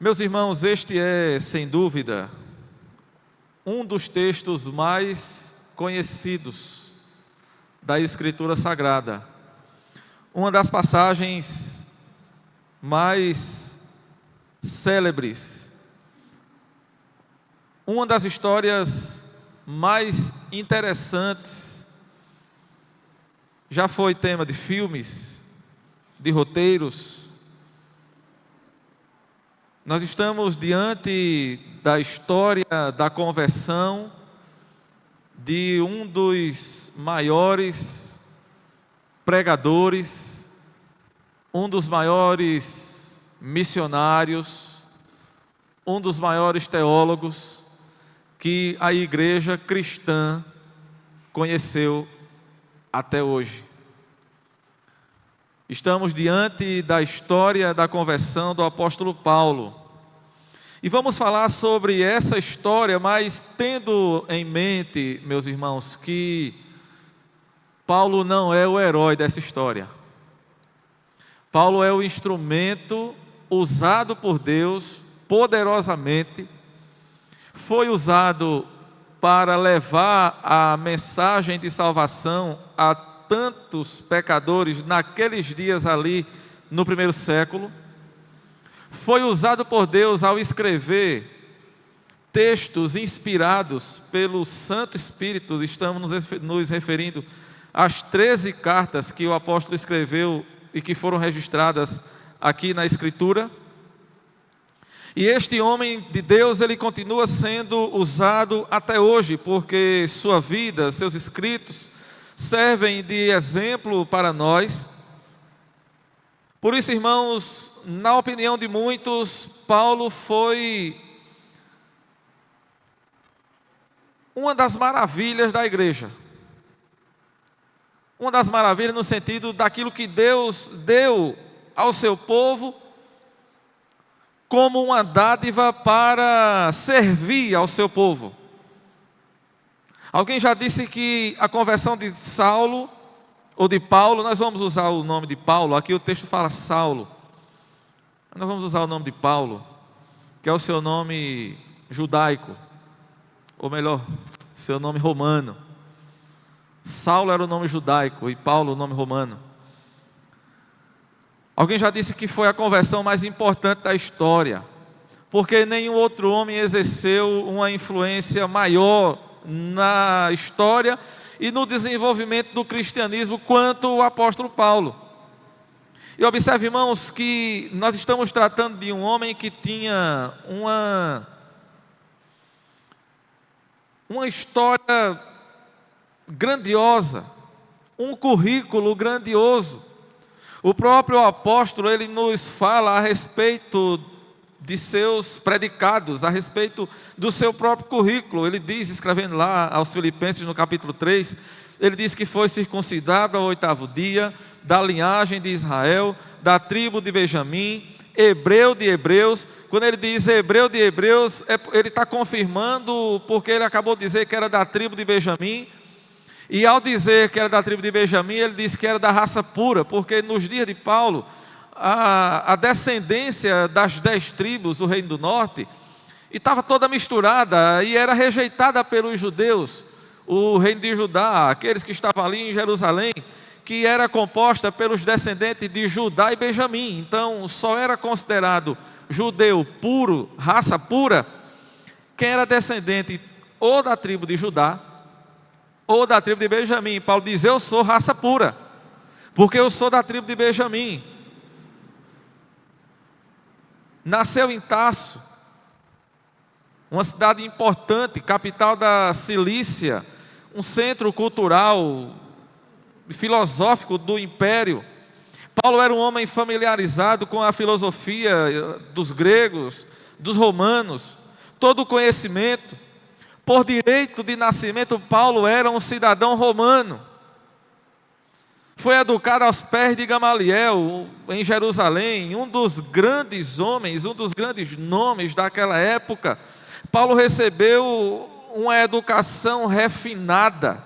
Meus irmãos, este é, sem dúvida, um dos textos mais conhecidos da Escritura Sagrada. Uma das passagens mais célebres. Uma das histórias mais interessantes. Já foi tema de filmes, de roteiros. Nós estamos diante da história da conversão de um dos maiores pregadores, um dos maiores missionários, um dos maiores teólogos que a igreja cristã conheceu até hoje. Estamos diante da história da conversão do apóstolo Paulo. E vamos falar sobre essa história, mas tendo em mente, meus irmãos, que Paulo não é o herói dessa história. Paulo é o instrumento usado por Deus poderosamente. Foi usado para levar a mensagem de salvação a tantos pecadores naqueles dias ali no primeiro século. Foi usado por Deus ao escrever textos inspirados pelo Santo Espírito. Estamos nos referindo às 13 cartas que o apóstolo escreveu e que foram registradas aqui na Escritura. E este homem de Deus, ele continua sendo usado até hoje, porque sua vida, seus escritos, servem de exemplo para nós. Por isso, irmãos, na opinião de muitos, Paulo foi uma das maravilhas da igreja. Uma das maravilhas no sentido daquilo que Deus deu ao seu povo como uma dádiva para servir ao seu povo. Alguém já disse que a conversão de Saulo, ou de Paulo, nós vamos usar o nome de Paulo, aqui o texto fala Saulo. Nós vamos usar o nome de Paulo, que é o seu nome judaico, ou melhor, seu nome romano. Saulo era o nome judaico e Paulo o nome romano. Alguém já disse que foi a conversão mais importante da história, porque nenhum outro homem exerceu uma influência maior na história e no desenvolvimento do cristianismo quanto o apóstolo Paulo. E observe, irmãos, que nós estamos tratando de um homem que tinha uma história grandiosa, um currículo grandioso. O próprio apóstolo, ele nos fala a respeito de seus predicados, a respeito do seu próprio currículo. Ele diz, escrevendo lá aos Filipenses no capítulo 3, ele diz que foi circuncidado ao 8º dia, da linhagem de Israel, da tribo de Benjamim, hebreu de hebreus. Quando ele diz hebreu de hebreus, ele está confirmando, porque ele acabou de dizer que era da tribo de Benjamim. E ao dizer que era da tribo de Benjamim, ele disse que era da raça pura, porque nos dias de Paulo, a descendência das 10 tribos do Reino do Norte estava toda misturada e era rejeitada pelos judeus. O reino de Judá, aqueles que estavam ali em Jerusalém, que era composta pelos descendentes de Judá e Benjamim. Então só era considerado judeu puro, raça pura, quem era descendente ou da tribo de Judá ou da tribo de Benjamim. Paulo diz, eu sou raça pura, porque eu sou da tribo de Benjamim. Nasceu em Tarso, uma cidade importante, capital da Cilícia, um centro cultural e filosófico do império. Paulo era um homem familiarizado com a filosofia dos gregos, dos romanos, todo o conhecimento. Por direito de nascimento, Paulo era um cidadão romano. Foi educado aos pés de Gamaliel, em Jerusalém, um dos grandes homens, um dos grandes nomes daquela época. Paulo recebeu uma educação refinada.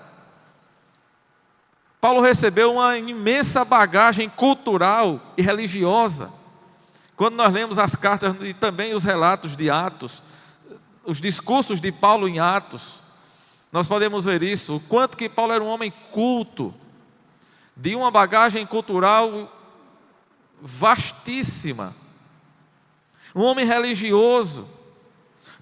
Paulo recebeu uma imensa bagagem cultural e religiosa, Quando nós lemos as cartas e também os relatos de Atos, os discursos de Paulo em Atos, nós podemos ver isso, o quanto que Paulo era um homem culto, de uma bagagem cultural vastíssima, um homem religioso.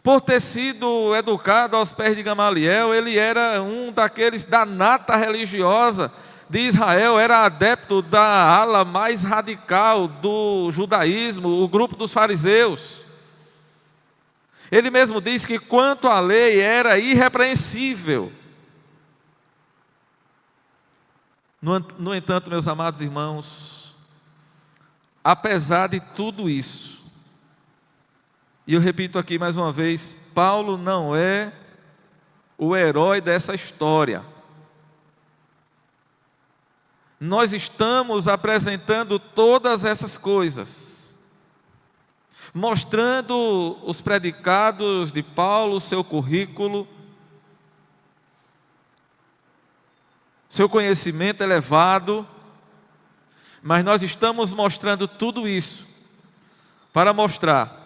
Por ter sido educado aos pés de Gamaliel, ele era um daqueles da nata religiosa de Israel, era adepto da ala mais radical do judaísmo, o grupo dos fariseus. Ele mesmo diz que quanto à lei era irrepreensível. No entanto, meus amados irmãos, apesar de tudo isso, e eu repito aqui mais uma vez, Paulo não é o herói dessa história. Nós estamos apresentando todas essas coisas, mostrando os predicados de Paulo, seu currículo, seu conhecimento elevado, mas nós estamos mostrando tudo isso para mostrar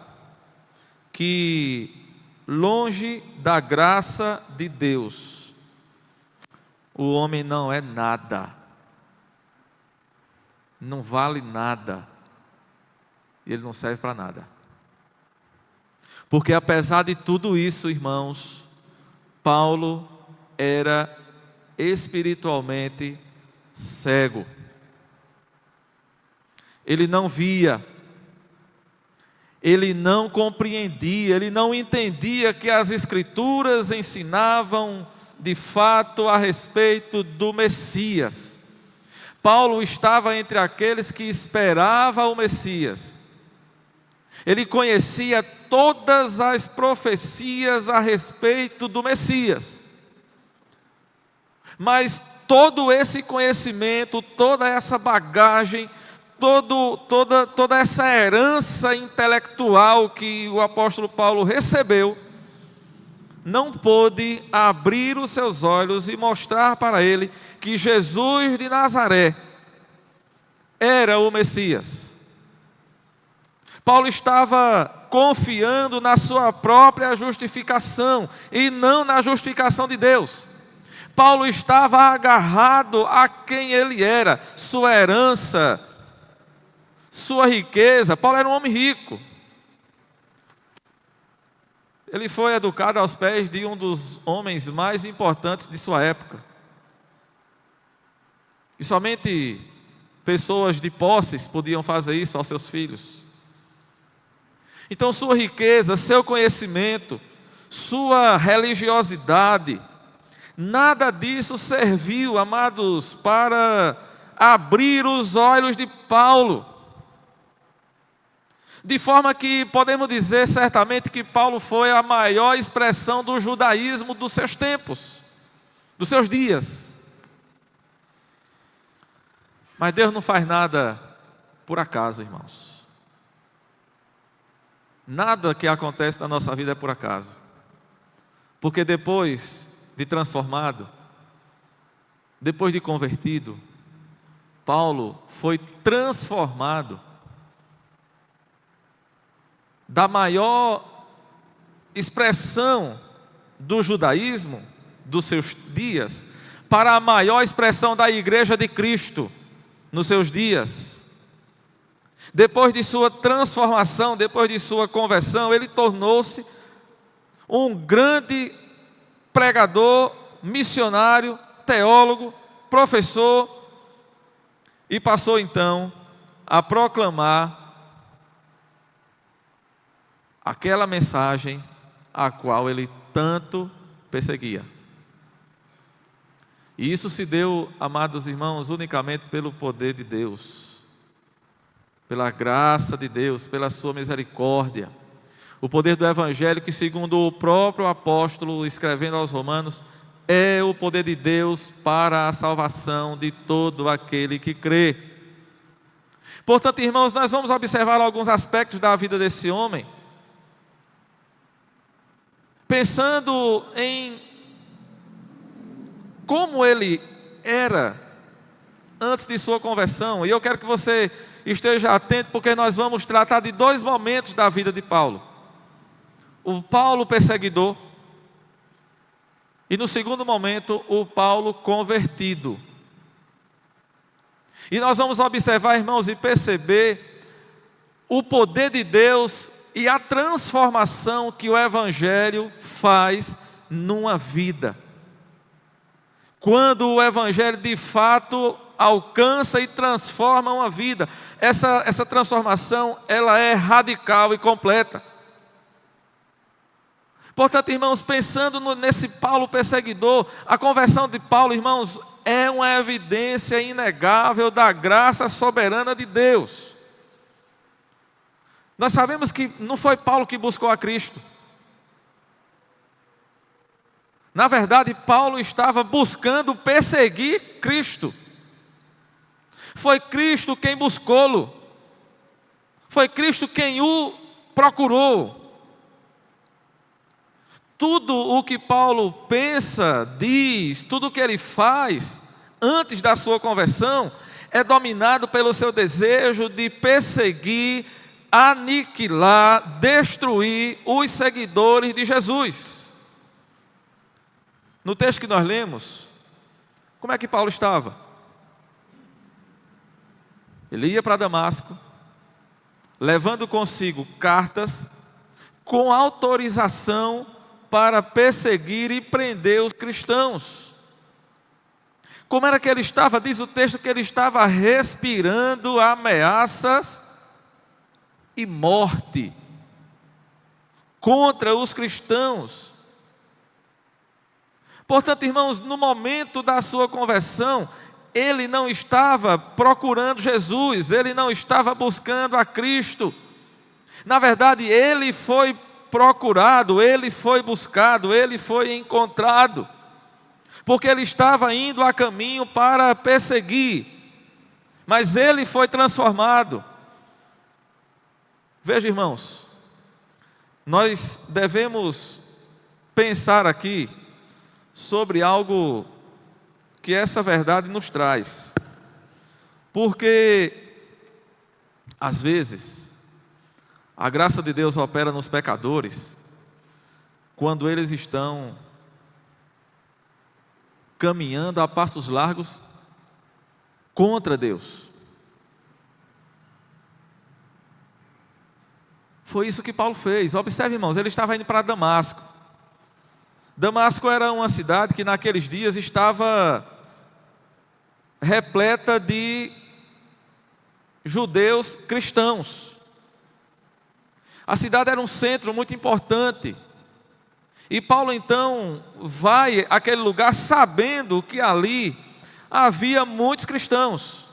que, longe da graça de Deus, o homem não é nada, não vale nada, e ele não serve para nada. Porque apesar de tudo isso, irmãos, Paulo era espiritualmente cego. Ele não via, ele não compreendia, ele não entendia que as Escrituras ensinavam de fato a respeito do Messias. Paulo estava entre aqueles que esperavam o Messias. Ele conhecia todas as profecias a respeito do Messias. Mas todo esse conhecimento, toda essa bagagem, toda essa herança intelectual que o apóstolo Paulo recebeu, não pôde abrir os seus olhos e mostrar para ele que Jesus de Nazaré era o Messias. Paulo estava confiando na sua própria justificação e não na justificação de Deus. Paulo estava agarrado a quem ele era, sua herança, sua riqueza. Paulo era um homem rico. Ele foi educado aos pés de um dos homens mais importantes de sua época. E somente pessoas de posses podiam fazer isso aos seus filhos. Então sua riqueza, seu conhecimento, sua religiosidade, nada disso serviu, amados, para abrir os olhos de Paulo. De forma que podemos dizer certamente que Paulo foi a maior expressão do judaísmo dos seus tempos, dos seus dias. Mas Deus não faz nada por acaso, irmãos. Nada que acontece na nossa vida é por acaso. Porque depois de transformado, depois de convertido, Paulo foi transformado da maior expressão do judaísmo dos seus dias para a maior expressão da igreja de Cristo nos seus dias. Depois de sua transformação, depois de sua conversão, ele tornou-se um grande pregador, missionário, teólogo, professor, e passou então a proclamar aquela mensagem a qual ele tanto perseguia. E isso se deu, amados irmãos, unicamente pelo poder de Deus, pela graça de Deus, pela sua misericórdia. O poder do Evangelho, que segundo o próprio apóstolo escrevendo aos Romanos, é o poder de Deus para a salvação de todo aquele que crê. Portanto, irmãos, nós vamos observar alguns aspectos da vida desse homem, pensando em como ele era antes de sua conversão. E eu quero que você esteja atento, porque nós vamos tratar de dois momentos da vida de Paulo: o Paulo perseguidor, e no segundo momento, o Paulo convertido. E nós vamos observar, irmãos, e perceber o poder de Deus e a transformação que o Evangelho faz numa vida. Quando o Evangelho de fato alcança e transforma uma vida, essa transformação, ela é radical e completa. Portanto, irmãos, pensando nesse Paulo perseguidor, a conversão de Paulo, irmãos, é uma evidência inegável da graça soberana de Deus. Nós sabemos que não foi Paulo que buscou a Cristo. Na verdade, Paulo estava buscando perseguir Cristo. Foi Cristo quem buscou-lo. Foi Cristo quem o procurou. Tudo o que Paulo pensa, diz, tudo o que ele faz antes da sua conversão é dominado pelo seu desejo de perseguir, aniquilar, destruir os seguidores de Jesus. No texto que nós lemos, como é que Paulo estava? Ele ia para Damasco, levando consigo cartas com autorização para perseguir e prender os cristãos. Como era que ele estava? Diz o texto que ele estava respirando ameaças e morte contra os cristãos. Portanto, irmãos, no momento da sua conversão, ele não estava procurando Jesus, ele não estava buscando a Cristo. Na verdade, ele foi procurado, ele foi buscado, ele foi encontrado, porque ele estava indo a caminho para perseguir, mas ele foi transformado. Veja, irmãos, nós devemos pensar aqui sobre algo que essa verdade nos traz, porque às vezes a graça de Deus opera nos pecadores quando eles estão caminhando a passos largos contra Deus. Foi isso que Paulo fez. Observe, irmãos, ele estava indo para Damasco. Damasco era uma cidade que naqueles dias estava repleta de judeus cristãos. A cidade era um centro muito importante. E Paulo então vai àquele lugar sabendo que ali havia muitos cristãos.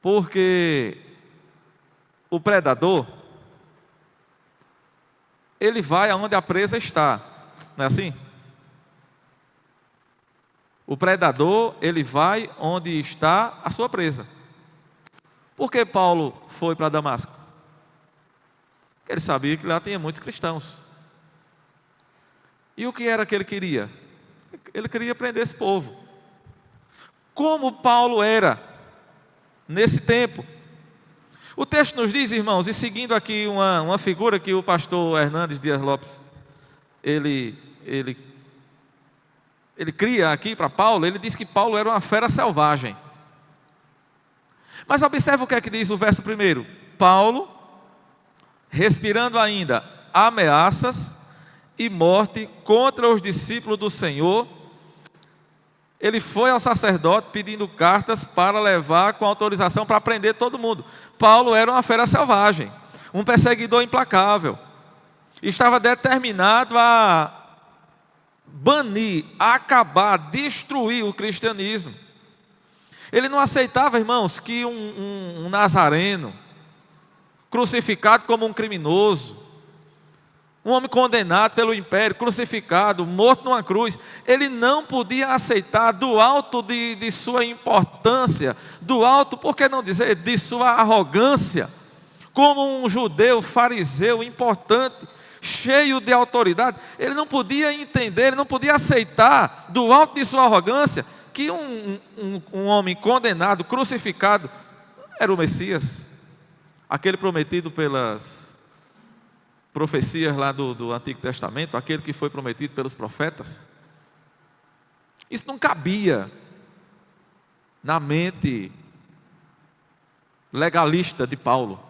Porque o predador, ele vai aonde a presa está, não é assim? O predador, ele vai onde está a sua presa. Por que Paulo foi para Damasco? Ele sabia que lá tinha muitos cristãos. E o que era que ele queria? Ele queria prender esse povo. Como Paulo era nesse tempo. O texto nos diz, irmãos, e seguindo aqui uma figura que o pastor Hernandes Dias Lopes, ele cria aqui para Paulo, ele diz que Paulo era uma fera selvagem. Mas observe o que é que diz o verso 1. Paulo, respirando ainda ameaças e morte contra os discípulos do Senhor, ele foi ao sacerdote pedindo cartas para levar com autorização para prender todo mundo. Paulo era uma fera selvagem, um perseguidor implacável. Estava determinado a banir, acabar, destruir o cristianismo. Ele não aceitava, irmãos, que um nazareno, crucificado como um criminoso, um homem condenado pelo império, crucificado, morto numa cruz, ele não podia aceitar do alto de sua importância, do alto, por que não dizer, de sua arrogância, como um judeu fariseu importante, cheio de autoridade, ele não podia entender, ele não podia aceitar do alto de sua arrogância, que um homem condenado, crucificado, era o Messias, aquele prometido pelas profecias lá do Antigo Testamento, aquele que foi prometido pelos profetas. Isso não cabia na mente legalista de Paulo.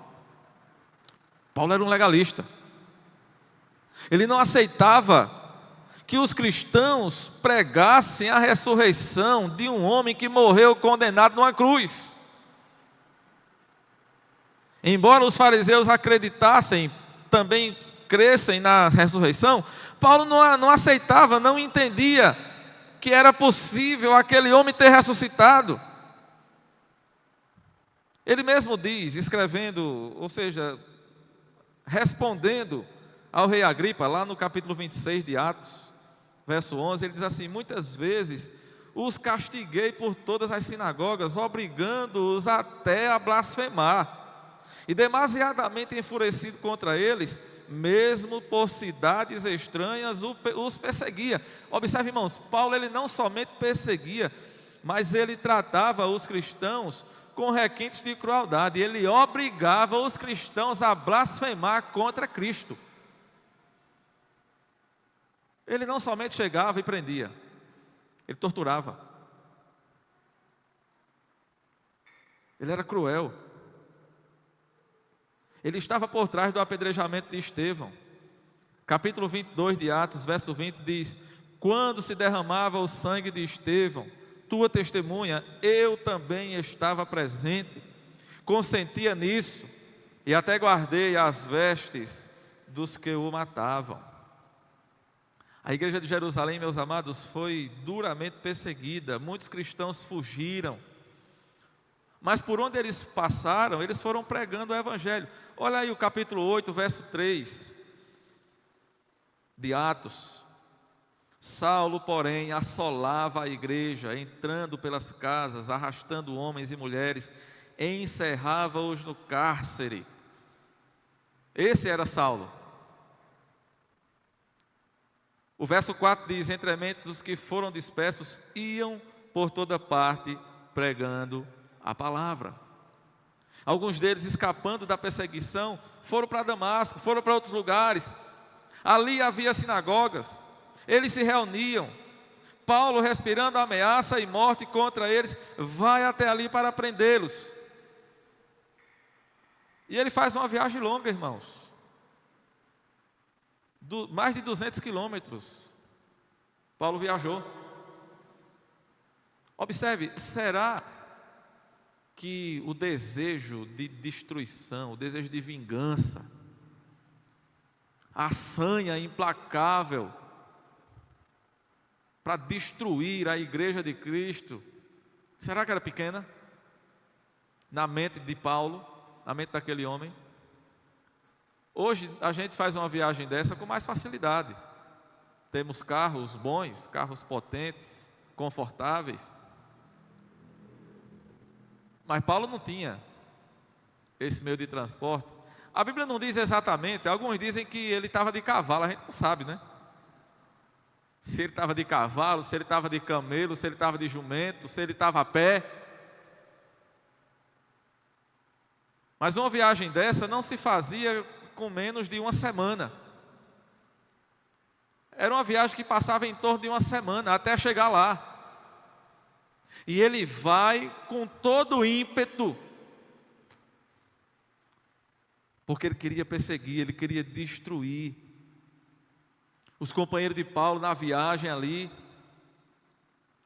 Paulo era um legalista. Ele não aceitava que os cristãos pregassem a ressurreição de um homem que morreu condenado numa cruz. Embora os fariseus acreditassem, também crescem na ressurreição, Paulo não aceitava, não entendia que era possível aquele homem ter ressuscitado. Ele mesmo diz, escrevendo, ou seja, respondendo ao rei Agripa, lá no capítulo 26 de Atos, verso 11, ele diz assim: muitas vezes os castiguei por todas as sinagogas, obrigando-os até a blasfemar, e demasiadamente enfurecido contra eles, mesmo por cidades estranhas, os perseguia. Observe, irmãos, Paulo ele não somente perseguia, mas ele tratava os cristãos com requintes de crueldade. Ele obrigava os cristãos a blasfemar contra Cristo. Ele não somente chegava e prendia, ele torturava. Ele era cruel. Ele estava por trás do apedrejamento de Estevão. Capítulo 22 de Atos, verso 20 diz: quando se derramava o sangue de Estevão, tua testemunha, eu também estava presente, consentia nisso, e até guardei as vestes dos que o matavam. A igreja de Jerusalém, meus amados, foi duramente perseguida, muitos cristãos fugiram, mas por onde eles passaram, eles foram pregando o evangelho. Olha aí o capítulo 8, verso 3 de Atos. Saulo, porém, assolava a igreja, entrando pelas casas, arrastando homens e mulheres, encerrava-os no cárcere. Esse era Saulo. O verso 4 diz: entremente os que foram dispersos iam por toda parte pregando a palavra. Alguns deles, escapando da perseguição, foram para Damasco, foram para outros lugares. Ali havia sinagogas, eles se reuniam. Paulo, respirando ameaça e morte contra eles, vai até ali para prendê-los. E ele faz uma viagem longa, irmãos, mais de 200 quilômetros. Paulo viajou. Observe, será que o desejo de destruição, o desejo de vingança, a sanha implacável para destruir a igreja de Cristo, será que era pequena na mente de Paulo, na mente daquele homem? Hoje a gente faz uma viagem dessa com mais facilidade. Temos carros bons, carros potentes, confortáveis. Mas Paulo não tinha esse meio de transporte. A Bíblia não diz exatamente, alguns dizem que ele estava de cavalo, a gente não sabe, né? Se ele estava de cavalo, se ele estava de camelo, se ele estava de jumento, se ele estava a pé. Mas uma viagem dessa não se fazia com menos de uma semana. Era uma viagem que passava em torno de uma semana até chegar lá. E ele vai com todo o ímpeto, porque ele queria perseguir, ele queria destruir. Os companheiros de Paulo na viagem ali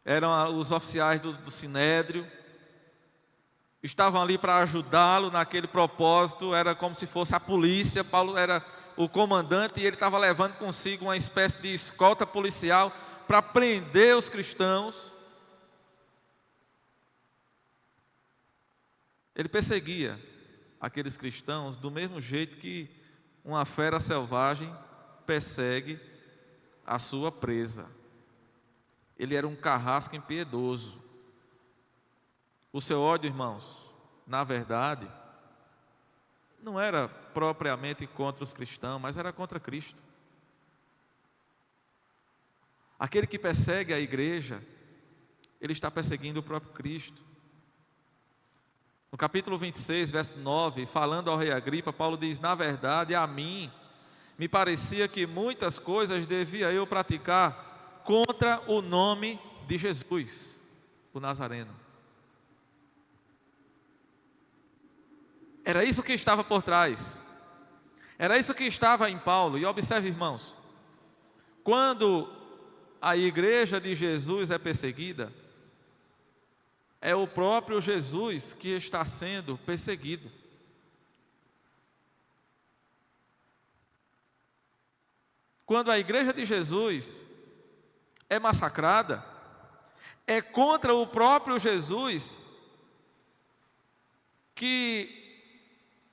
eram os oficiais do Sinédrio, estavam ali para ajudá-lo naquele propósito. Era como se fosse a polícia. Paulo era o comandante e ele estava levando consigo uma espécie de escolta policial para prender os cristãos. Ele perseguia aqueles cristãos do mesmo jeito que uma fera selvagem persegue a sua presa. Ele era um carrasco impiedoso. O seu ódio, irmãos, na verdade, não era propriamente contra os cristãos, mas era contra Cristo. Aquele que persegue a igreja, ele está perseguindo o próprio Cristo. No capítulo 26, verso 9, falando ao rei Agripa, Paulo diz: na verdade, a mim me parecia que muitas coisas devia eu praticar contra o nome de Jesus, o Nazareno. Era isso que estava por trás. Era isso que estava em Paulo. E observe, irmãos, quando a igreja de Jesus é perseguida, é o próprio Jesus que está sendo perseguido. Quando a igreja de Jesus é massacrada, é contra o próprio Jesus que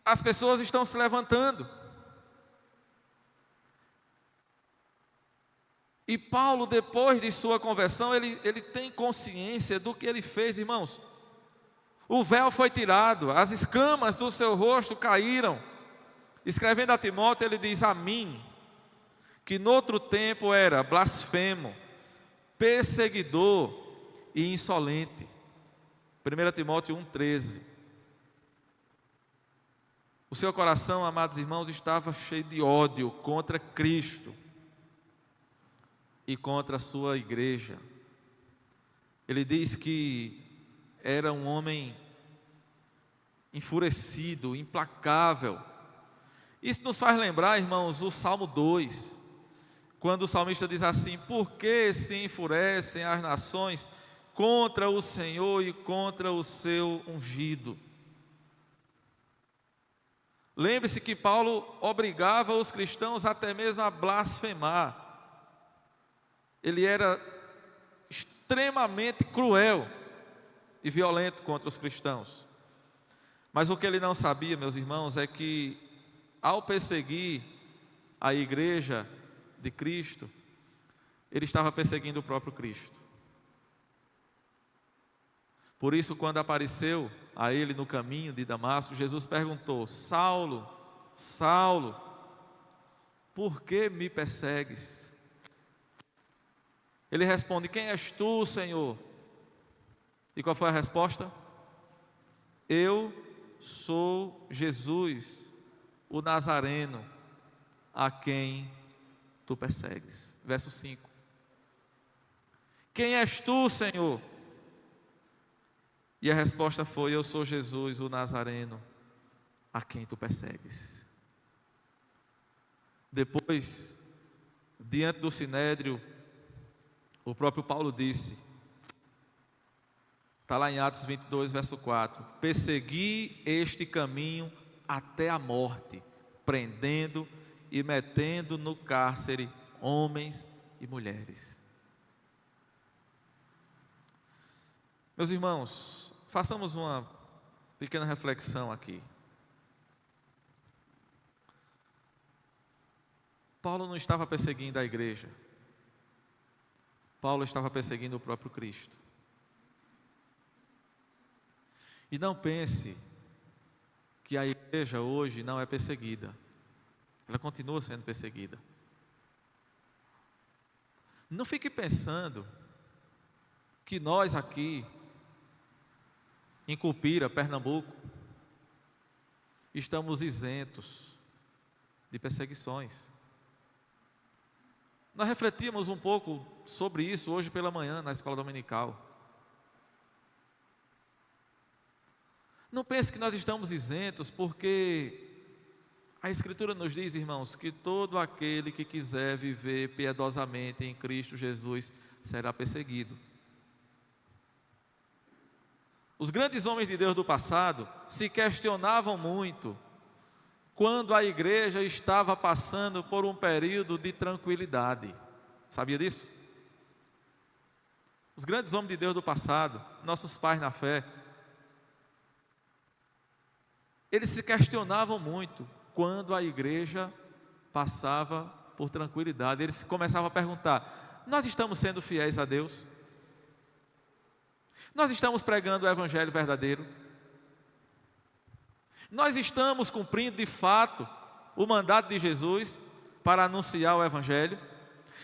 as pessoas estão se levantando. E Paulo, depois de sua conversão, ele tem consciência do que ele fez, irmãos. O véu foi tirado, as escamas do seu rosto caíram. Escrevendo a Timóteo, ele diz: a mim, que noutro tempo era blasfemo, perseguidor e insolente. 1 Timóteo 1,13. O seu coração, amados irmãos, estava cheio de ódio contra Cristo e contra a sua igreja. Ele diz que era um homem enfurecido, implacável. Isso nos faz lembrar, irmãos, o Salmo 2, quando o salmista diz assim: por que se enfurecem as nações contra o Senhor e contra o seu ungido? Lembre-se que Paulo obrigava os cristãos até mesmo a blasfemar. Ele era extremamente cruel e violento contra os cristãos. Mas o que ele não sabia, meus irmãos, é que ao perseguir a igreja de Cristo, ele estava perseguindo o próprio Cristo. Por isso, quando apareceu a ele no caminho de Damasco, Jesus perguntou: Saulo, Saulo, por que me persegues? Ele responde: quem és tu, Senhor? E qual foi a resposta? Eu sou Jesus, o Nazareno, a quem tu persegues. Verso 5. Quem és tu, Senhor? E a resposta foi: eu sou Jesus, o Nazareno, a quem tu persegues. Depois, diante do sinédrio, o próprio Paulo disse, está lá em Atos 22, verso 4: persegui este caminho até a morte, prendendo e metendo no cárcere homens e mulheres. Meus irmãos, façamos uma pequena reflexão aqui. Paulo não estava perseguindo a igreja. Paulo estava perseguindo o próprio Cristo. E não pense que a igreja hoje não é perseguida. Ela continua sendo perseguida. Não fique pensando que nós aqui, em Cupira, Pernambuco, estamos isentos de perseguições. Nós refletimos um pouco sobre isso hoje pela manhã na escola dominical. Não pense que nós estamos isentos, porque a Escritura nos diz, irmãos, que todo aquele que quiser viver piedosamente em Cristo Jesus será perseguido. Os grandes homens de Deus do passado se questionavam muito quando a igreja estava passando por um período de tranquilidade. Sabia disso? Os grandes homens de Deus do passado, nossos pais na fé, eles se questionavam muito quando a igreja passava por tranquilidade. Eles começavam a perguntar: nós estamos sendo fiéis a Deus? Nós estamos pregando o evangelho verdadeiro? Nós estamos cumprindo de fato o mandato de Jesus para anunciar o evangelho?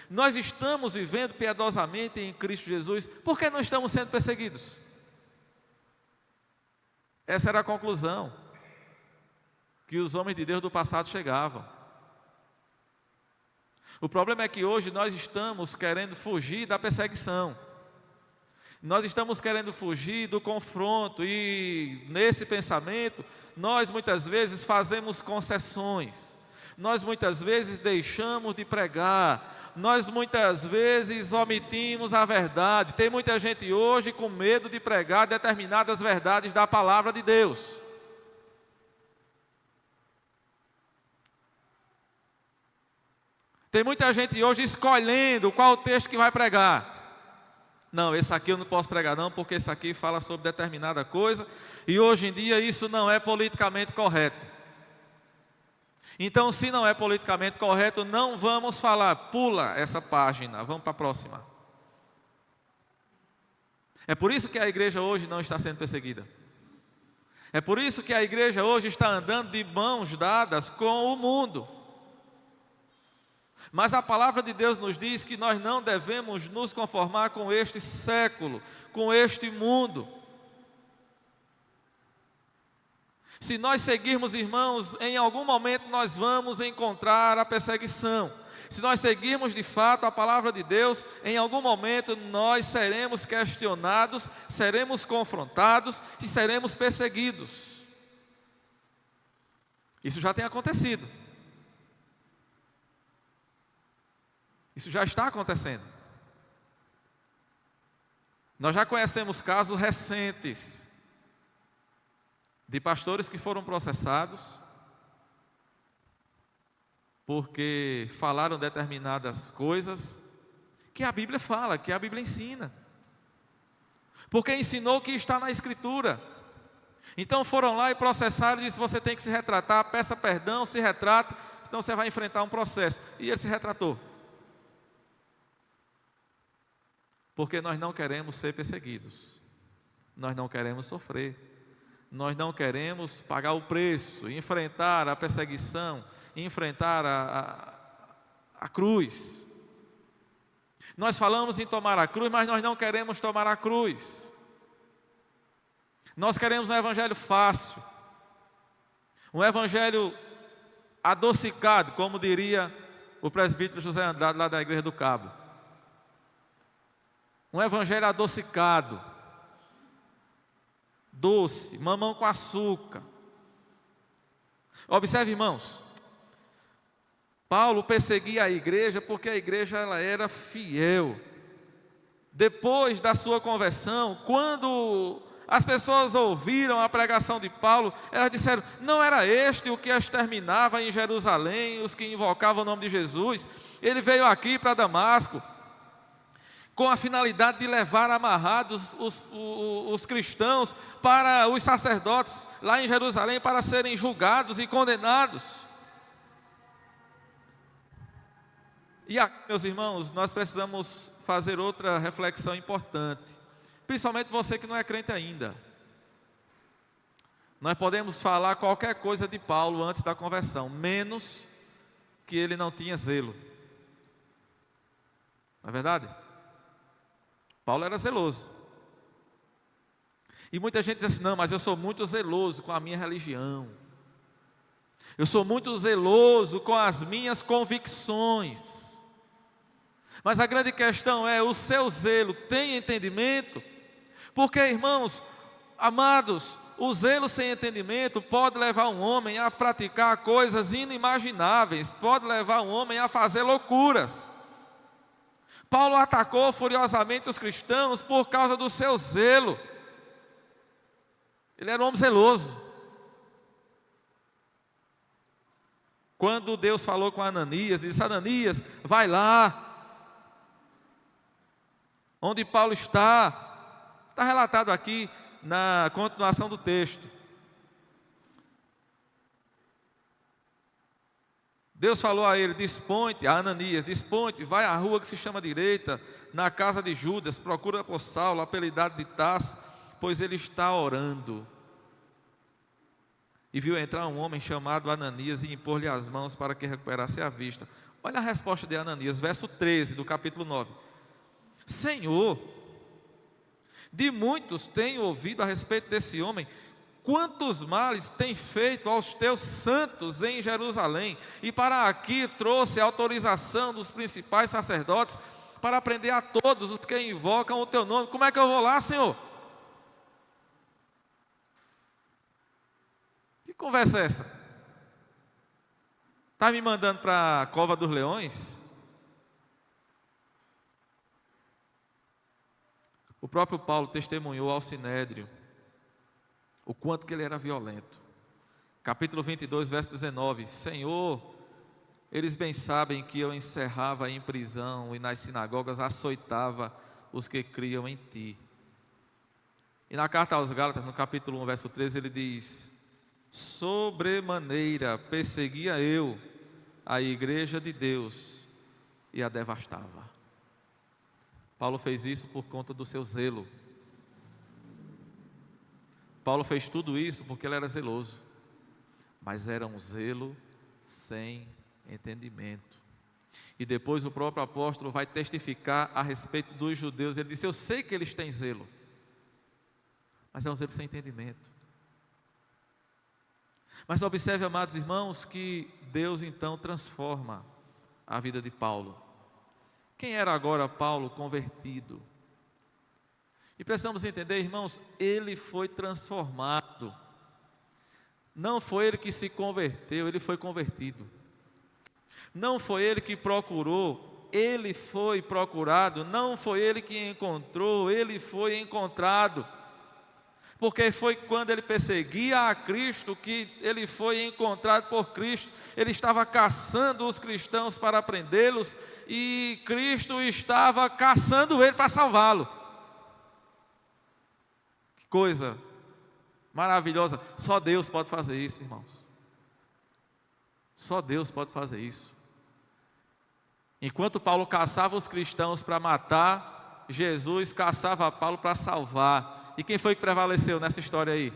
Nós estamos vivendo piedosamente em Cristo Jesus, por que não estamos sendo perseguidos? Essa era a conclusão que os homens de Deus do passado chegavam. O problema é que hoje nós estamos querendo fugir da perseguição. Nós estamos querendo fugir do confronto e nesse pensamento nós muitas vezes fazemos concessões. Nós muitas vezes deixamos de pregar. Nós muitas vezes omitimos a verdade. Tem muita gente hoje com medo de pregar determinadas verdades da palavra de Deus. Tem muita gente hoje escolhendo qual o texto que vai pregar. Não, esse aqui eu não posso pregar não, porque esse aqui fala sobre determinada coisa, e hoje em dia isso não é politicamente correto. Então, se não é politicamente correto, não vamos falar, pula essa página, vamos para a próxima. É por isso que a igreja hoje não está sendo perseguida. É por isso que a igreja hoje está andando de mãos dadas com o mundo. Mas a palavra de Deus nos diz que nós não devemos nos conformar com este século, com este mundo. Se nós seguirmos, irmãos, em algum momento nós vamos encontrar a perseguição. Se nós seguirmos de fato a palavra de Deus, em algum momento nós seremos questionados, seremos confrontados e seremos perseguidos. Isso já tem acontecido. Isso já está acontecendo. Nós já conhecemos casos recentes de pastores que foram processados porque falaram determinadas coisas que a Bíblia fala, que a Bíblia ensina. Porque ensinou o que está na Escritura. Então foram lá e processaram e disseram: você tem que se retratar, peça perdão, se retrate, senão você vai enfrentar um processo. E ele se retratou. Porque nós não queremos ser perseguidos, nós não queremos sofrer, nós não queremos pagar o preço, enfrentar a perseguição, enfrentar a cruz. Nós falamos em tomar a cruz, mas nós não queremos tomar a cruz. Nós queremos um evangelho fácil, um evangelho adocicado, como diria o presbítero José Andrade, lá da Igreja do Cabo. Um evangelho adocicado, doce, mamão com açúcar. Observe, irmãos, Paulo perseguia a igreja porque a igreja ela era fiel. Depois da sua conversão, quando as pessoas ouviram a pregação de Paulo, elas disseram: não era este o que exterminava em Jerusalém os que invocavam o nome de Jesus? Ele veio aqui para Damasco com a finalidade de levar amarrados os cristãos para os sacerdotes lá em Jerusalém para serem julgados e condenados. E aqui, meus irmãos, nós precisamos fazer outra reflexão importante, principalmente você que não é crente ainda. Nós podemos falar qualquer coisa de Paulo antes da conversão, menos que ele não tinha zelo. Não é verdade? Paulo era zeloso. E muita gente diz assim: não, mas eu sou muito zeloso com a minha religião. Eu sou muito zeloso com as minhas convicções. Mas a grande questão é: o seu zelo tem entendimento? Porque, irmãos, amados, o zelo sem entendimento pode levar um homem a praticar coisas inimagináveis, pode levar um homem a fazer loucuras. Paulo atacou furiosamente os cristãos por causa do seu zelo. Ele era um homem zeloso. Quando Deus falou com Ananias, disse: Ananias, vai lá onde Paulo está. Está relatado aqui na continuação do texto. Deus falou a ele: dispõe-te, a Ananias, dispõe-te, vai à rua que se chama direita, na casa de Judas, procura por Saulo, apelidado de Tarso, pois ele está orando. e viu entrar um homem chamado Ananias e impor-lhe as mãos para que recuperasse a vista. Olha a resposta de Ananias, verso 13 do capítulo 9. Senhor, de muitos tenho ouvido a respeito desse homem, quantos males tem feito aos teus santos em Jerusalém, e para aqui trouxe a autorização dos principais sacerdotes para prender a todos os que invocam o teu nome. Como é que eu vou lá, Senhor? Que conversa é essa? Está me mandando para a cova dos leões? O próprio Paulo testemunhou ao Sinédrio o quanto que ele era violento. Capítulo 22, verso 19. Senhor, eles bem sabem que eu encerrava em prisão e nas sinagogas açoitava os que criam em ti. E na carta aos Gálatas, no capítulo 1, verso 13, ele diz: sobremaneira perseguia eu a igreja de Deus e a devastava. Paulo fez isso por conta do seu zelo. Paulo fez tudo isso porque ele era zeloso, mas era um zelo sem entendimento. E depois o próprio apóstolo vai testificar a respeito dos judeus. Ele disse: eu sei que eles têm zelo, mas é um zelo sem entendimento. Mas observe, amados irmãos, que Deus então transforma a vida de Paulo. Quem era agora Paulo convertido? E precisamos entender, irmãos, ele foi transformado. Não foi ele que se converteu, ele foi convertido. Não foi ele que procurou, ele foi procurado. Não foi ele que encontrou, ele foi encontrado. Porque foi quando ele perseguia a Cristo que ele foi encontrado por Cristo. Ele estava caçando os cristãos para prendê-los, e Cristo estava caçando ele para salvá-lo. Que coisa maravilhosa. Só Deus pode fazer isso, irmãos. Só Deus pode fazer isso. Enquanto Paulo caçava os cristãos para matar, Jesus caçava Paulo para salvar. E quem foi que prevaleceu nessa história aí?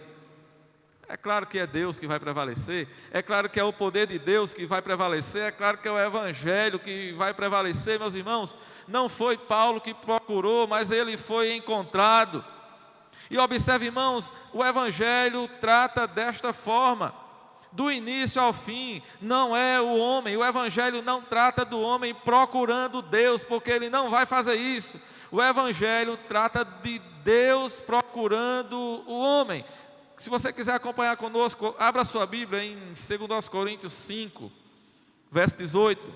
É claro que é Deus que vai prevalecer, é claro que é o poder de Deus que vai prevalecer, é claro que é o Evangelho que vai prevalecer, meus irmãos. Não foi Paulo que procurou, mas ele foi encontrado. E observe, irmãos, o Evangelho trata desta forma, do início ao fim. Não é o homem, o Evangelho não trata do homem procurando Deus, porque ele não vai fazer isso. O Evangelho trata de Deus procurando o homem. Se você quiser acompanhar conosco, abra sua Bíblia em 2 Coríntios 5, verso 18.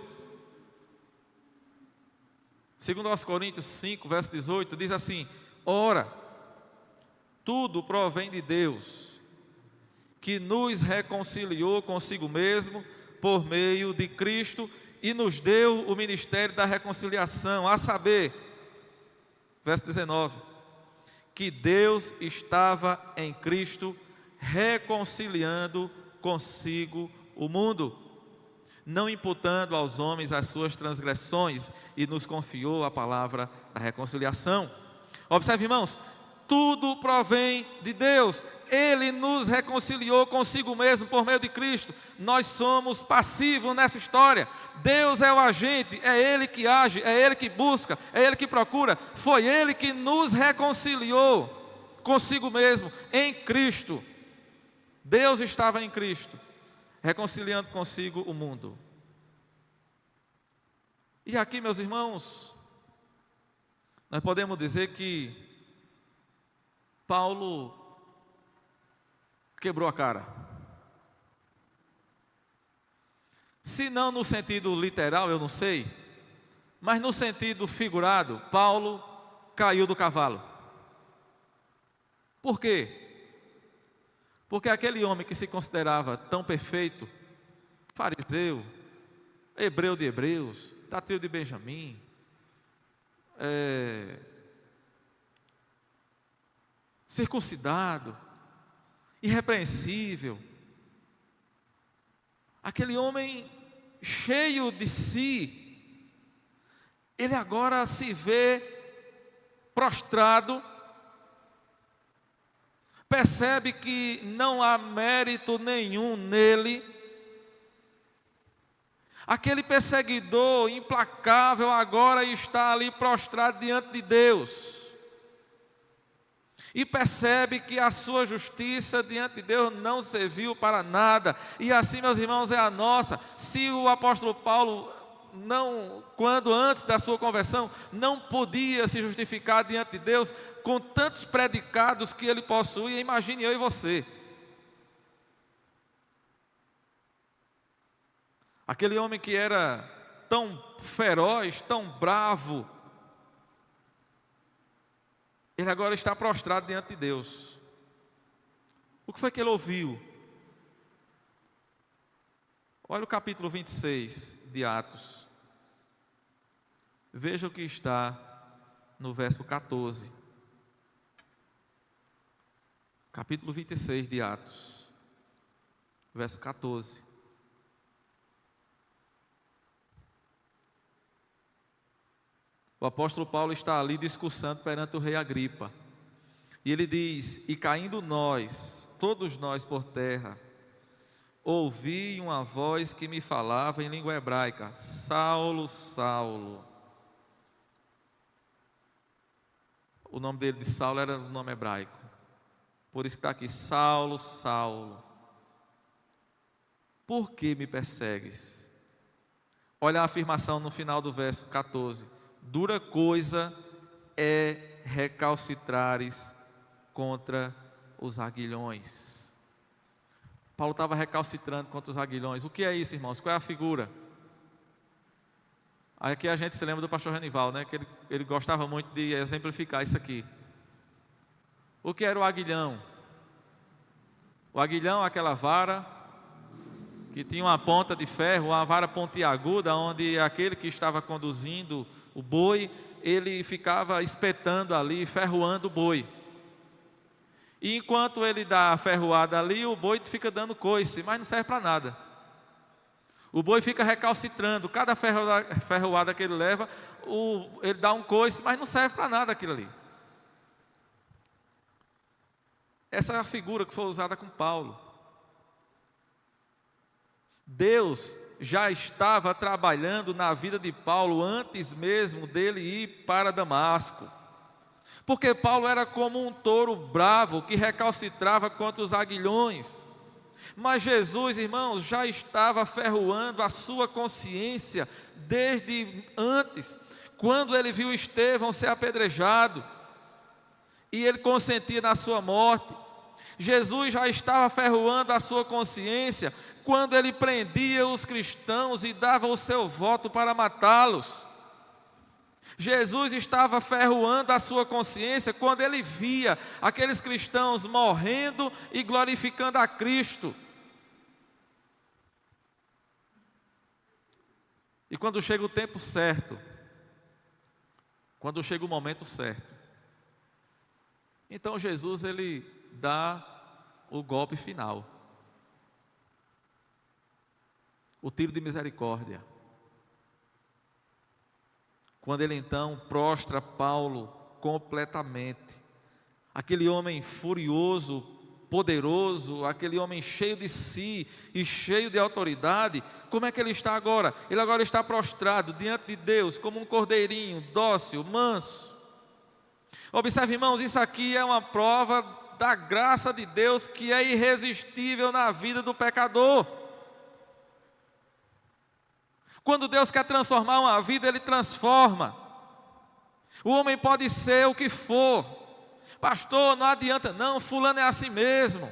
2 Coríntios 5, verso 18, diz assim: ora, tudo provém de Deus, que nos reconciliou consigo mesmo por meio de Cristo e nos deu o ministério da reconciliação, a saber, verso 19, que Deus estava em Cristo reconciliando consigo o mundo, não imputando aos homens as suas transgressões, e nos confiou a palavra da reconciliação. Observe, irmãos, tudo provém de Deus. Ele nos reconciliou consigo mesmo por meio de Cristo. Nós somos passivos nessa história. Deus é o agente, é Ele que age, é Ele que busca, é Ele que procura. Foi Ele que nos reconciliou consigo mesmo em Cristo. Deus estava em Cristo, reconciliando consigo o mundo. E aqui, meus irmãos, nós podemos dizer que Paulo quebrou a cara. Se não no sentido literal, eu não sei, mas no sentido figurado, Paulo caiu do cavalo. Por quê? Porque aquele homem que se considerava tão perfeito, fariseu, hebreu de hebreus, da tribo de Benjamim, circuncidado, irrepreensível, aquele homem cheio de si, ele agora se vê prostrado percebe que não há mérito nenhum nele. Aquele perseguidor implacável agora está ali prostrado diante de Deus. E percebe que a sua justiça diante de Deus não serviu para nada. E assim, meus irmãos, é a nossa. Se o apóstolo Paulo, quando antes da sua conversão, não podia se justificar diante de Deus, com tantos predicados que ele possuía, imagine eu e você. Aquele homem que era tão feroz, tão bravo, ele agora está prostrado diante de Deus. O que foi que ele ouviu? Olha o capítulo 26 de Atos. Veja o que está no verso 14. Capítulo 26 de Atos, verso 14. O apóstolo Paulo está ali discursando perante o rei Agripa. E ele diz: e caindo nós, todos nós por terra, ouvi uma voz que me falava em língua hebraica: Saulo, Saulo. O nome dele de Saulo era o nome hebraico. Por isso que está aqui: Saulo, Saulo. Por que me persegues? Olha a afirmação no final do verso 14. Dura coisa é recalcitrares contra os aguilhões. Paulo estava recalcitrando contra os aguilhões. O que é isso, irmãos? Qual é a figura? Aqui a gente se lembra do pastor Renival, né? Que ele gostava muito de exemplificar isso aqui. O que era o aguilhão? O aguilhão, aquela vara que tinha uma ponta de ferro, uma vara pontiaguda, onde aquele que estava conduzindo o boi, ele ficava espetando ali, ferroando o boi. E enquanto ele dá a ferroada ali, o boi fica dando coice, mas não serve para nada. O boi fica recalcitrando, cada ferroada que ele leva, ele dá um coice, mas não serve para nada aquilo ali. Essa é a figura que foi usada com Paulo. Deus já estava trabalhando na vida de Paulo antes mesmo dele ir para Damasco. Porque Paulo era como um touro bravo que recalcitrava contra os aguilhões. Mas Jesus, irmãos, já estava ferroando a sua consciência desde antes, quando ele viu Estevão ser apedrejado e ele consentia na sua morte. Jesus já estava ferroando a sua consciência quando ele prendia os cristãos e dava o seu voto para matá-los. Jesus estava ferroando a sua consciência quando ele via aqueles cristãos morrendo e glorificando a Cristo. E quando chega o tempo certo, quando chega o momento certo, então Jesus ele dá o golpe final. O tiro de misericórdia. Quando ele então prostra Paulo completamente. Aquele homem furioso, poderoso, aquele homem cheio de si e cheio de autoridade, como é que ele está agora? Ele agora está prostrado diante de Deus como um cordeirinho, dócil, manso. Observe, irmãos, isso aqui é uma prova da graça de Deus que é irresistível na vida do pecador. Quando Deus quer transformar uma vida, Ele transforma. O homem pode ser o que for. Pastor, não adianta não, fulano é assim mesmo.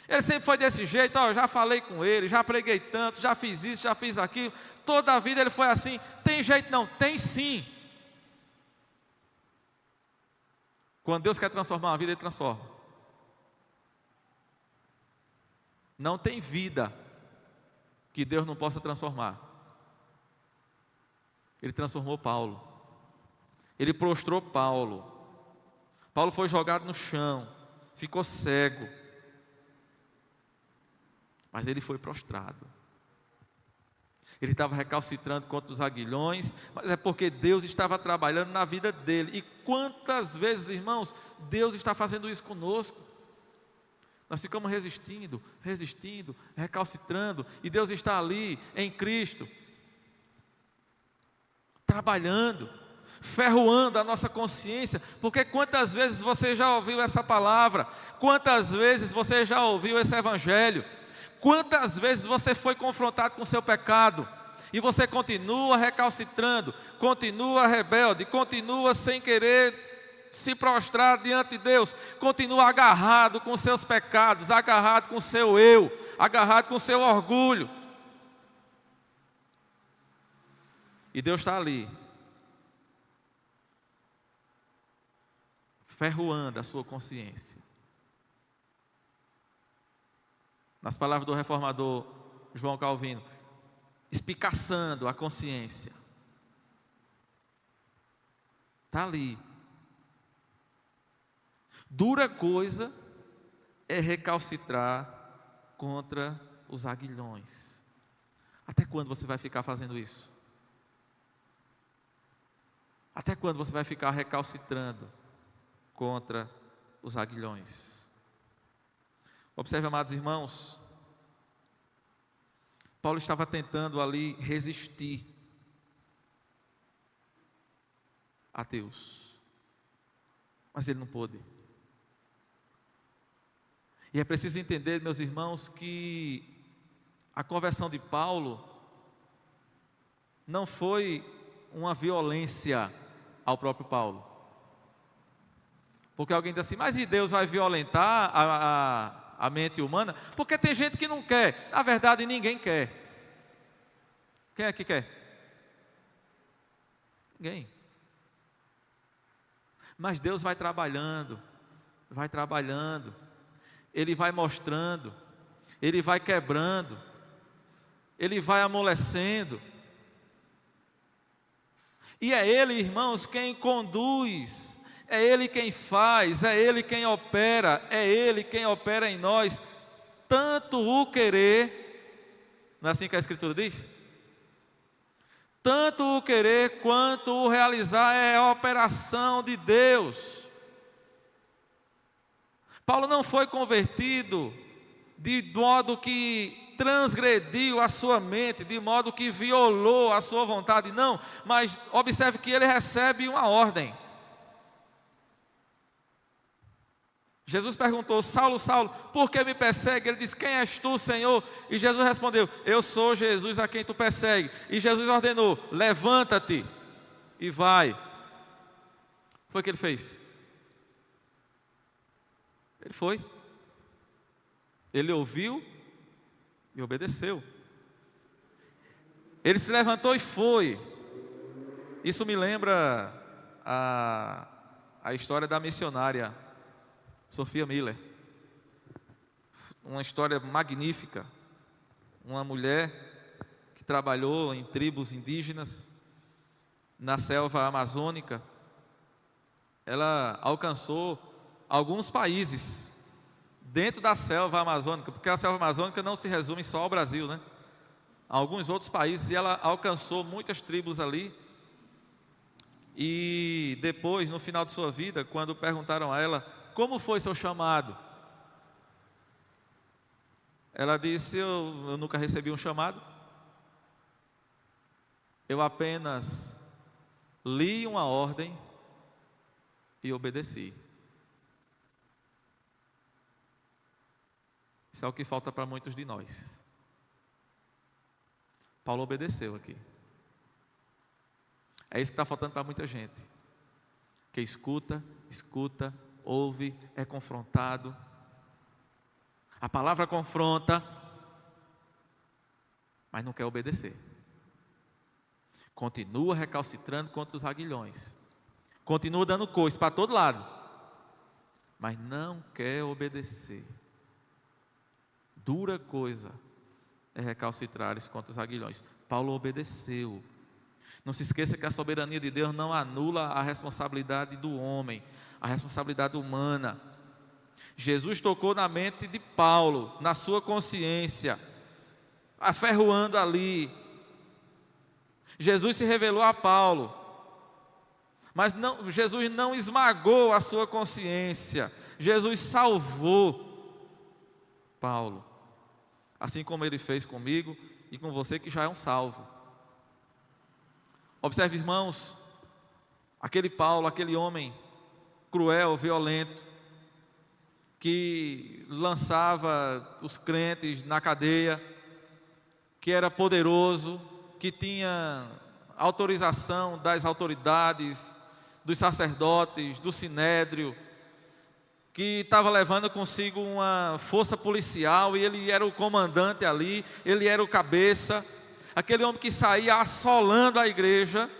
Ele sempre foi desse jeito, eu já falei com ele, já preguei tanto, já fiz isso, já fiz aquilo. Toda a vida ele foi assim. Tem jeito não? Tem sim. Quando Deus quer transformar uma vida, Ele transforma. Não tem vida que Deus não possa transformar. Ele transformou Paulo. Ele prostrou Paulo. Paulo foi jogado no chão, ficou cego. Mas ele foi prostrado. Ele estava recalcitrando contra os aguilhões, mas é porque Deus estava trabalhando na vida dele. E quantas vezes, irmãos, Deus está fazendo isso conosco? Nós ficamos resistindo, recalcitrando, e Deus está ali em Cristo, trabalhando, ferroando a nossa consciência, porque quantas vezes você já ouviu essa palavra, quantas vezes você já ouviu esse evangelho, quantas vezes você foi confrontado com o seu pecado, e você continua recalcitrando, continua rebelde, continua sem querer se prostrar diante de Deus, continua agarrado com seus pecados, agarrado com seu eu, agarrado com seu orgulho, e Deus está ali, ferroando a sua consciência. Nas palavras do reformador João Calvino, espicaçando a consciência. Está ali. Dura coisa é recalcitrar contra os aguilhões. Até quando você vai ficar fazendo isso? Até quando você vai ficar recalcitrando contra os aguilhões? Observe, amados irmãos, Paulo estava tentando ali resistir a Deus, mas ele não pôde. E é preciso entender, meus irmãos, que a conversão de Paulo não foi uma violência ao próprio Paulo. Porque alguém diz assim, mas e Deus vai violentar a mente humana? Porque tem gente que não quer. Na verdade, ninguém quer. Quem é que quer? Ninguém. Mas Deus vai trabalhando, Ele vai mostrando, Ele vai quebrando, Ele vai amolecendo. E é Ele, irmãos, quem conduz, é Ele quem faz, é Ele quem opera, é Ele quem opera em nós, tanto o querer, não é assim que a Escritura diz? Tanto o querer quanto o realizar é a operação de Deus. Paulo não foi convertido de modo que transgrediu a sua mente, de modo que violou a sua vontade, não, mas observe que ele recebe uma ordem. Jesus perguntou, Saulo, Saulo, por que me persegue? Ele disse, quem és tu, Senhor? E Jesus respondeu, eu sou Jesus a quem tu persegue. E Jesus ordenou, levanta-te e vai. Foi o que ele fez? Ele foi. Ele ouviu e obedeceu. Ele se levantou e foi. Isso me lembra a história da missionária Sophia Miller. Uma história magnífica. Uma mulher que trabalhou em tribos indígenas na selva amazônica. Ela alcançou alguns países dentro da selva amazônica, porque a selva amazônica não se resume só ao Brasil, né? Alguns outros países, e ela alcançou muitas tribos ali. E depois, no final de sua vida, quando perguntaram a ela, como foi seu chamado? Ela disse, eu nunca recebi um chamado. Eu apenas li uma ordem e obedeci. Isso é o que falta para muitos de nós. Paulo obedeceu aqui. É isso que está faltando para muita gente. Que escuta, ouve, é confrontado. A palavra confronta, mas não quer obedecer. Continua recalcitrando contra os aguilhões. Continua dando coice para todo lado, mas não quer obedecer. Dura coisa é recalcitrares contra os aguilhões. Paulo obedeceu. Não se esqueça que a soberania de Deus não anula a responsabilidade do homem, a responsabilidade humana. Jesus tocou na mente de Paulo, na sua consciência, aferroando ali, Jesus se revelou a Paulo, mas Jesus não esmagou a sua consciência. Jesus salvou Paulo, assim como ele fez comigo e com você que já é um salvo. Observe, irmãos, aquele Paulo, aquele homem cruel, violento, que lançava os crentes na cadeia, que era poderoso, que tinha autorização das autoridades, dos sacerdotes, do sinédrio, que estava levando consigo uma força policial, e ele era o comandante ali, ele era o cabeça, aquele homem que saía assolando a igreja.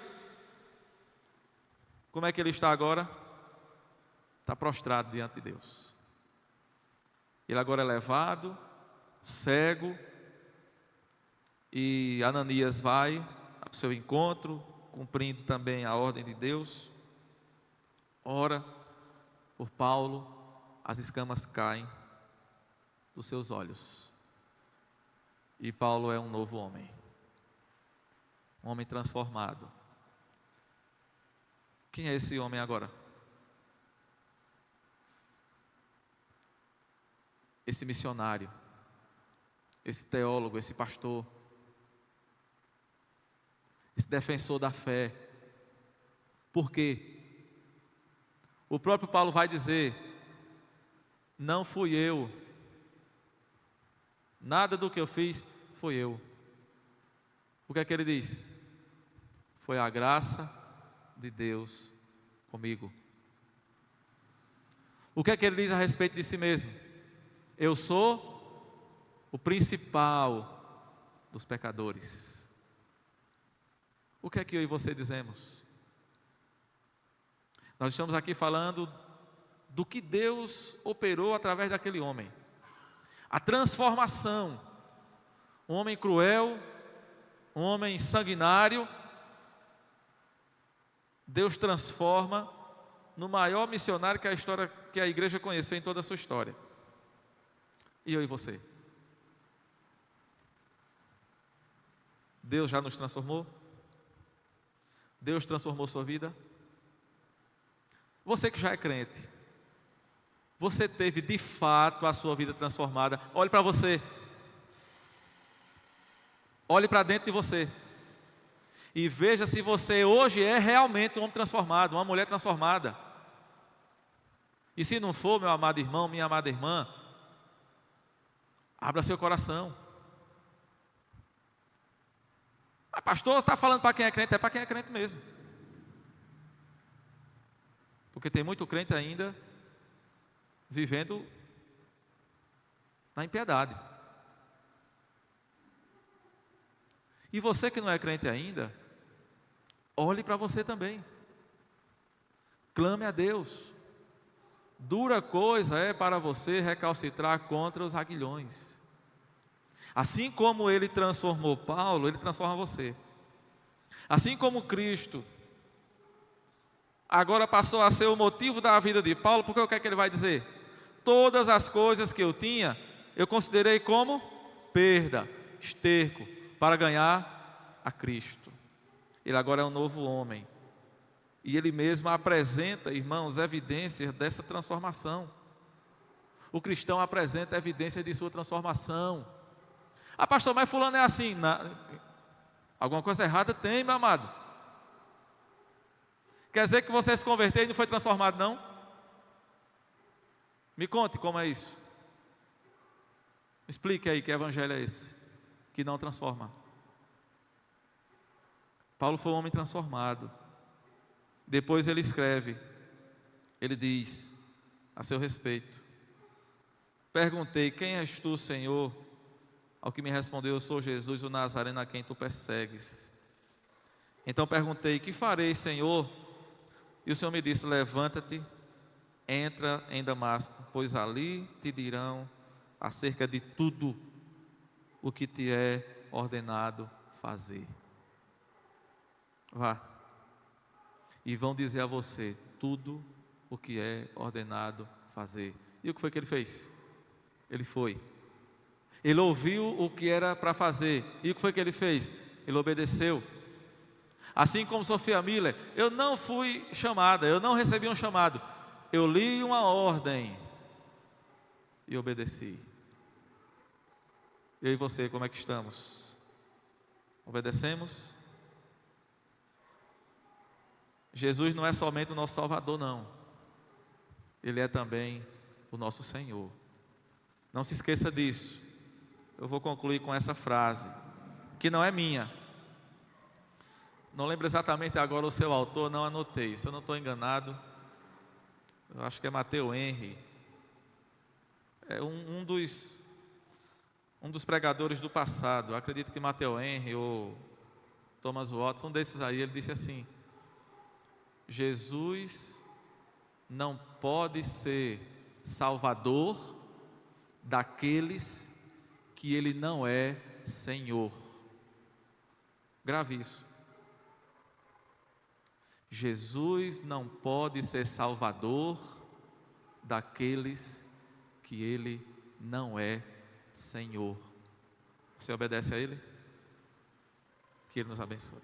Como é que ele está agora? Está prostrado diante de Deus. Ele agora é levado, cego, e Ananias vai ao seu encontro, cumprindo também a ordem de Deus, ora por Paulo, as escamas caem dos seus olhos, e Paulo é um novo homem, um homem transformado. Quem é esse homem agora? Esse missionário, esse teólogo, esse pastor, esse defensor da fé. Por quê? O próprio Paulo vai dizer: não fui eu, nada do que eu fiz foi eu. O que é que ele diz? Foi a graça de Deus comigo. O que é que ele diz a respeito de si mesmo? Eu sou o principal dos pecadores. O que é que eu e você dizemos? Nós estamos aqui falando do que Deus operou através daquele homem. A transformação. Um homem cruel, um homem sanguinário, Deus transforma no maior missionário que a igreja conheceu em toda a sua história. E eu e você? Deus já nos transformou? Deus transformou sua vida? Você que já é crente, você teve de fato a sua vida transformada? Olhe para você. Olhe para dentro de você. E veja se você hoje é realmente um homem transformado, uma mulher transformada. E se não for, meu amado irmão, minha amada irmã, abra seu coração. Mas pastor, está falando para quem é crente? É para quem é crente mesmo. Porque tem muito crente ainda vivendo na impiedade. E você que não é crente ainda, olhe para você também. Clame a Deus. Dura coisa é para você recalcitrar contra os aguilhões. Assim como ele transformou Paulo, ele transforma você. Assim como Cristo agora passou a ser o motivo da vida de Paulo, porque o que é que ele vai dizer? Todas as coisas que eu tinha, eu considerei como perda, esterco, para ganhar a Cristo. Ele agora é um novo homem. E ele mesmo apresenta, irmãos, evidências dessa transformação. O cristão apresenta evidências de sua transformação. Ah, pastor, mas fulano é assim. Alguma coisa errada tem, meu amado. Quer dizer que você se converteu e não foi transformado, não? Me conte como é isso. Explique aí que evangelho é esse que não transforma. Paulo foi um homem transformado. Depois ele escreve, ele diz a seu respeito: perguntei, quem és tu, Senhor? Ao que me respondeu, eu sou Jesus, o Nazareno, a quem tu persegues. Então perguntei, que farei, Senhor? E o Senhor me disse, levanta-te, entra em Damasco, pois ali te dirão acerca de tudo o que te é ordenado fazer. Vá, e vão dizer a você tudo o que é ordenado fazer. E o que foi que ele fez? Ele foi. Ele ouviu o que era para fazer. E o que foi que ele fez? Ele obedeceu. Assim como Sofia Miller, eu não fui chamada, eu não recebi um chamado. Eu li uma ordem e obedeci. Eu e você, como é que estamos? Obedecemos? Jesus não é somente o nosso Salvador, não. Ele é também o nosso Senhor. Não se esqueça disso. Eu vou concluir com essa frase, que não é minha. Não lembro exatamente agora o seu autor, não anotei. Se eu não estou enganado, eu acho que é Matthew Henry. É um dos pregadores do passado. Eu acredito que Matthew Henry ou Thomas Watson, um desses aí, ele disse assim: Jesus não pode ser salvador daqueles que ele não é Senhor. Grave isso. Jesus não pode ser salvador daqueles que ele não é Senhor. Você obedece a ele? Que ele nos abençoe.